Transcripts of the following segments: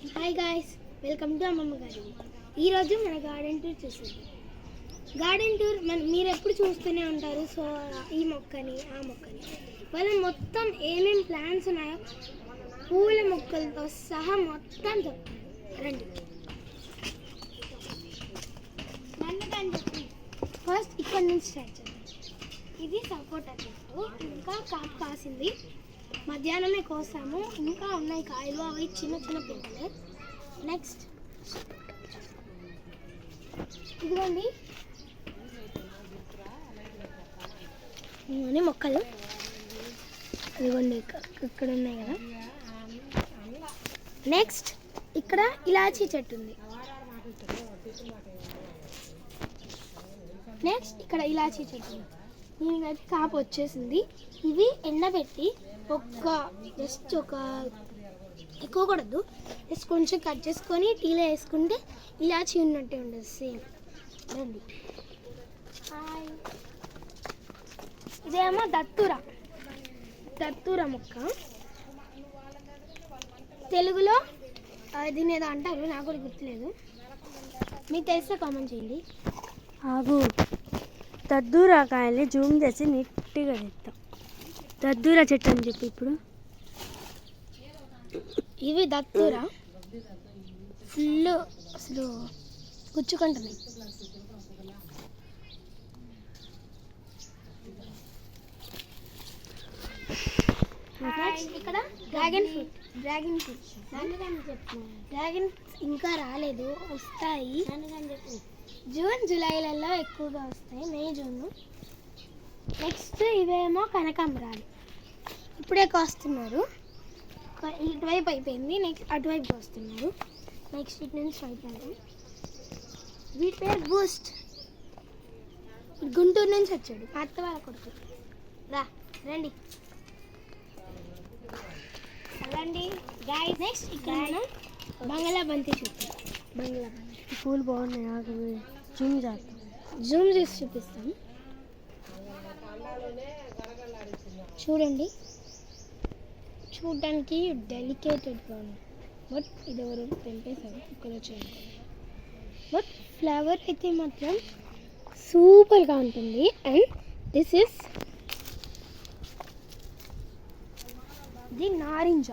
Hi guys, welcome to అమ్మమ్మ garden. ఈరోజు మన గార్డెన్ టూర్ చూసేది. గార్డెన్ టూర్ మీరు ఎప్పుడు చూస్తూనే ఉంటారు. సో ఈ మొక్కని ఆ మొక్కని వాళ్ళు మొత్తం ఏమేమి ప్లాంట్స్ ఉన్నాయో పూల మొక్కలతో సహా మొత్తం చెప్తాను. రండి. ఫస్ట్ ఇక్కడ నుంచి స్టార్ట్ చేద్దాం. ఇది సపోటా చెట్టు, ఇంకా కాపు కాసింది. మధ్యాహ్నమే కోసాము, ఇంకా ఉన్నాయి కాయలు, అవి చిన్న చిన్న పిందెలు. నెక్స్ట్ ఇదిగోండి ఇవన్నీ మొక్కలు, ఇదిగోండి ఇక్కడ ఉన్నాయి కదా. నెక్స్ట్ ఇక్కడ ఇలాచీ చెట్టు ఉంది. నెక్స్ట్ ఇక్కడ ఇలాచీ చెట్టు ఉంది. దీనికైతే కాపు వచ్చేసింది. ఇవి ఎండబెట్టి జస్ట్ ఒక ఎక్కువ కూడదు, జస్ట్ కొంచెం కట్ చేసుకొని టీలో వేసుకుంటే ఇలాచి ఉన్నట్టే ఉండదు సేమ్. రండి. ఇదేమో దత్తూర మొక్క. తెలుగులో దీని ఏదో అంటారు, నాకు కూడా గుర్తులేదు. మీకు తెలిస్తే కామెంట్ చేయండి. ఆగు, దద్దూరా కాయల్ని జూమ్ చేసి నీట్గా తెస్తాం. దద్దూరా చెట్టు అని చెప్పి ఇప్పుడు ఇవి దత్తూర ఫుల్ అసలు గుచ్చుకుంటున్నాయి. ఇక్కడ డ్రాగన్ ఇంకా రాలేదు, వస్తాయి. జూన్ జూలైలలో ఎక్కువగా వస్తాయి, మే జూన్. నెక్స్ట్ ఇవేమో కనకాంబరాలు, ఇప్పుడే కోస్తున్నారు. ఇటువైపు అయిపోయింది, నెక్స్ట్ అటువైపు వస్తున్నారు. నెక్స్ట్ ఇటు నుంచి అయిపోయింది. వీటి పేరు బూస్ట్. గుంటూరు నుంచి వచ్చాడు, మా అత్త వాళ్ళ కొడుకు. రండి. నెక్స్ట్ ఇక్కడ బంగాళాబంతి చూద్దాం. బంగాళాబంతి పూలు బాగున్నాయి. ఆగు, జూమ్ చేస్తాం. జూమ్ చేసి చూపిస్తాం. చూడండి, చూడడానికి డెలికేటెడ్గా ఉంది, బట్ ఇది ఎవరు తెంపేశారు, కుక్కలో చేయాలి. బట్ ఫ్లవర్ అయితే మాత్రం సూపర్గా ఉంటుంది. అండ్ దిస్ ఇస్ ఇది నారింజ.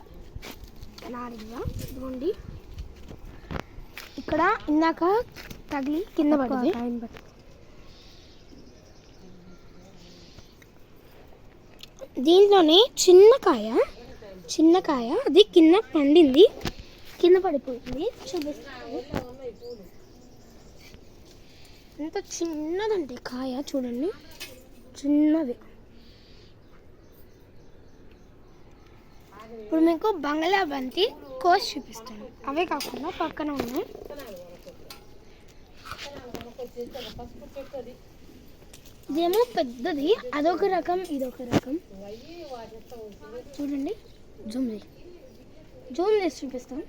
ఇదిగోండి, ఇక్కడ ఇందాక తగిలి కింద పడింది. దీంట్లోనే చిన్న కాయ అది కింద పండింది, కింద పడిపోయింది. చూపిస్తాను, ఎంత చిన్నదంటే కాయ చూడండి, చిన్నది. ఇప్పుడు మీకు బంగాళాబంతి కోసి చూపిస్తాను. అవే కాకుండా పక్కన ఉన్నాయి. ఇదేమో పెద్దది, అదొక రకం, ఇదొక రకం. చూడండి, జూమ్ చేసి చూపిస్తాం.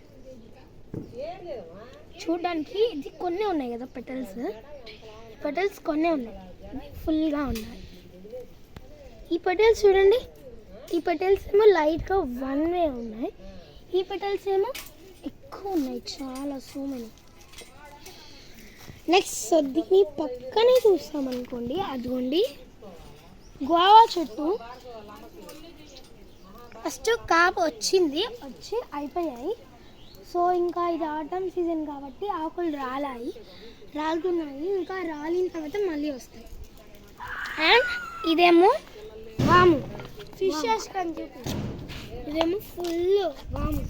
చూడడానికి ఇది కొన్ని ఉన్నాయి కదా, పెటల్స్ కొన్ని ఉన్నాయి, ఫుల్గా ఉన్నాయి. ఈ పెటల్స్ చూడండి, ఈ పెటల్స్ ఏమో లైట్గా వన్ వే ఉన్నాయి, ఈ పెటల్స్ ఏమో ఎక్కువ ఉన్నాయి, చాలా సో మెనీ. నెక్స్ట్ దీని పక్కనే చూస్తామనుకోండి, అదిగోండి గోవా చెట్టు. ఫస్ట్ కాపు వచ్చి అయిపోయాయి. సో ఇంకా ఇది ఆటమ్ సీజన్ కాబట్టి ఆకులు రాలుతున్నాయి. ఇంకా రాలిన తర్వాత మళ్ళీ వస్తాయి. అండ్ ఇదేమో వాము, ఫిషెస్ అని చెప్పి, ఇదేమో ఫుల్ వాము.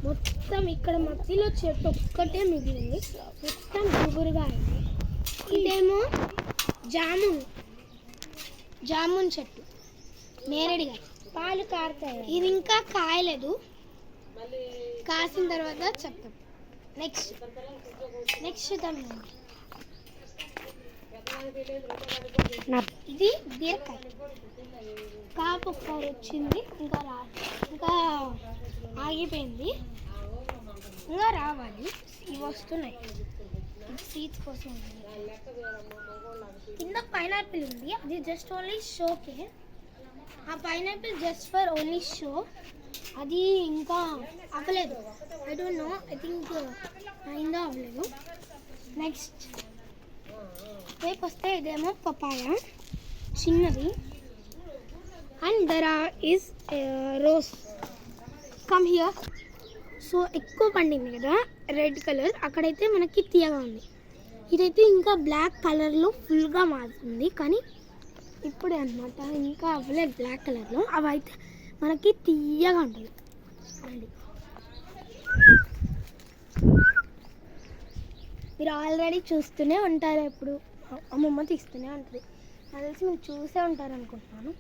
మొత్తం ఇక్కడ మధ్యలో చెట్టు ఒక్కటే మిగిలింది, మొత్తం గుబురుగా అయింది. ఇదేమో జామున్ చెట్టు, నేరేడుగా పాలు కారుతాయి. ఇది ఇంకా కాయలేదు, కాసిన తర్వాత చెప్తాం. నెక్స్ట్ ఇది బీరకాయ. కాపు ఒకసారి వచ్చింది, ఇంకా ఆగిపోయింది, ఇంకా రావాలి. ఇవి వస్తున్నాయి, సీడ్స్ కోసం. కింద పైనాపిల్ ఉంది, అది జస్ట్ ఓన్లీ షోకే. ఆ pineapple just for only show, అది ఇంకా అవ్వలేదు. I don't know, I think ఇంకా అవ్వలేదు. నెక్స్ట్ రేపు వస్తే ఇదేమో పపాయ చిన్నది. And there is rose, come here. So ఎక్కువ పండింది కదా రెడ్ కలర్, అక్కడైతే మనకి తీయగా ఉంది. ఇదైతే ఇంకా బ్లాక్ కలర్లో ఫుల్గా మారుతుంది, కానీ ఇప్పుడే అనమాట, ఇంకా అవ్వలేదు బ్లాక్ కలర్లో. అవి అయితే మనకి తీయగా ఉంటుంది. మీరు ఆల్రెడీ చూస్తూనే ఉంటారు, ఎప్పుడు అమ్మమ్మ తీస్తూనే ఉంటుంది. నాకు తెలిసి మీరు చూసే ఉంటారు అనుకుంటున్నాను.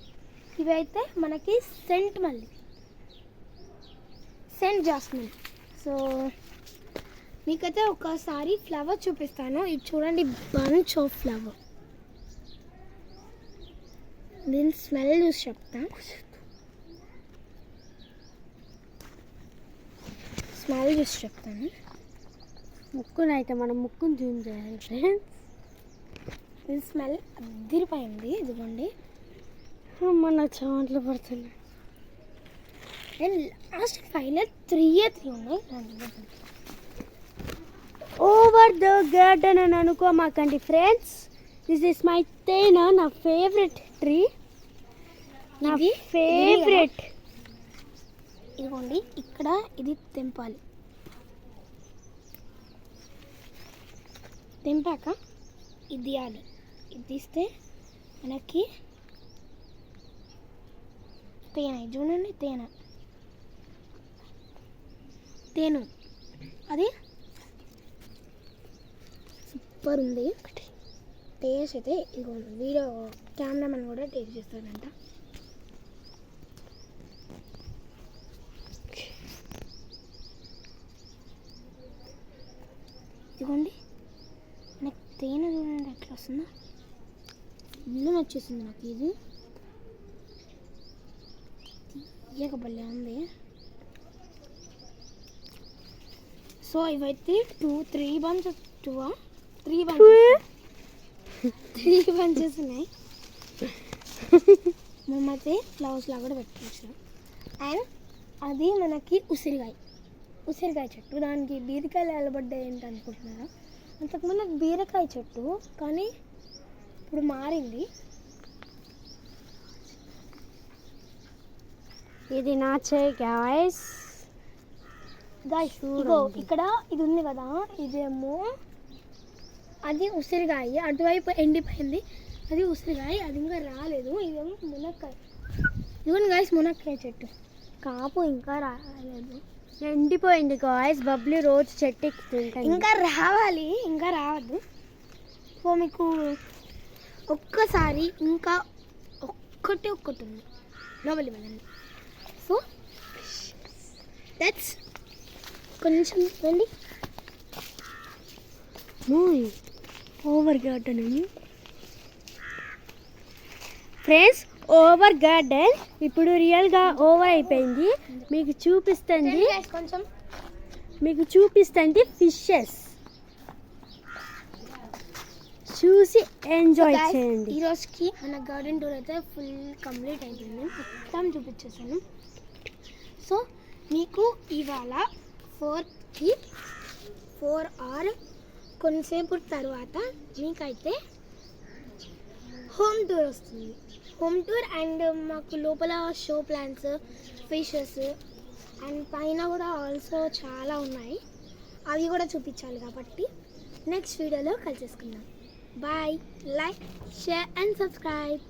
ఇవైతే మనకి సెంట్ మళ్ళీ సెంట్ జాస్మిన్. సో మీకైతే ఒకసారి ఫ్లవర్ చూపిస్తాను. ఇది చూడండి, బంచ్ ఆఫ్ ఫ్లవర్. దీని స్మెల్ చూసి చెప్తా. స్మెల్ చూసి చెప్తాను. ముక్కునైతే మనం ముక్కును జూమ్ చేయాలి ఫ్రెండ్స్. దీని స్మెల్ అదిరిపోయింది. ఇదిగోండి, మన చెమటలు పడుతున్నాయి. అండ్ లాస్ట్ ఫైనల్ 3 ఉన్నాయి. ఓవర్ ద గార్డెన్ అని అనుకోమాకండి ఫ్రెండ్స్. దిస్ ఇస్ మై తేనా, నా ఫేవరెట్ ట్రీ, నా ఫేవరెట్. ఇదిగోండి, ఇక్కడ ఇది తెంపాలి. తెంపాక ఇది తీయాలి. ఇది తీస్తే మనకి తేనె, చూడండి తేను అది సూపర్ ఉంది. టేస్ట్ అయితే ఇదిగోండి, వీడియో కెమెరామెన్ కూడా టేస్ట్ చేస్తాడంట. ఇదిగోండి, నాకు తేనె చూడండి ఎట్లా వస్తుందో, ఇల్లు నచ్చేసింది నాకు. ఇది తీయక భలే ఉంది. సో ఇవైతే 3 బంచెస్ ఉన్నాయి. మేమైతే ఫ్లవర్స్ లాగా కూడా పెట్టుకోవచ్చు. అండ్ అది మనకి ఉసిరికాయ చెట్టు. దానికి బీరకాయలు ఎలబడ్డాయి ఏంటి అనుకుంటున్నారా? అంతకుముందు బీరకాయ చెట్టు, కానీ ఇప్పుడు మారింది. ఇది నా చేయి గాయస్. ఇగో ఇక్కడ ఇది ఉంది కదా, ఇదేమో అది ఉసిరికాయ. అటువైపు ఎండిపోయింది, అది ఉసిరికాయ, అది ఇంకా రాలేదు. ఇదేమో మునక్కాయ. ఇదిగోండి గాయస్, మునక్కాయ చెట్టు కాపు ఇంకా రాలేదు, ఎండిపోయింది గాయస్. బబ్లీ రోజు చెట్టు ఎక్కుతుంటాయి, ఇంకా రావాలి, ఇంకా రావద్దు. సో మీకు ఒక్కసారి ఇంకా ఒక్కటి ఉంది లోపలి వెళ్ళండి. సో దట్స్ కొంచెం రండి. Over garden friends, over garden ఇప్పుడు రియల్గా ఓవర్ అయిపోయింది. మీకు చూపిస్తుంది ఫిషెస్, చూసి ఎంజాయ్ చేయండి. ఈ రోజుకి మన గార్డెన్ టూర్ అయితే ఫుల్ కంప్లీట్ అయిపోయింది, మొత్తం చూపించేసాను. సో మీకు ఇవాళ 4 ఆర్ కొంతసేపు తర్వాత మీకైతే హోమ్ టూర్ వస్తుంది. హోమ్ టూర్ అండ్ మాకు లోపల షో ప్లాంట్స్, ఫిషెస్ అండ్ పైన కూడా ఆల్సో చాలా ఉన్నాయి, అవి కూడా చూపించాలి. కాబట్టి నెక్స్ట్ వీడియోలో కలిసేసుకుందాం. Bye, like, share and subscribe.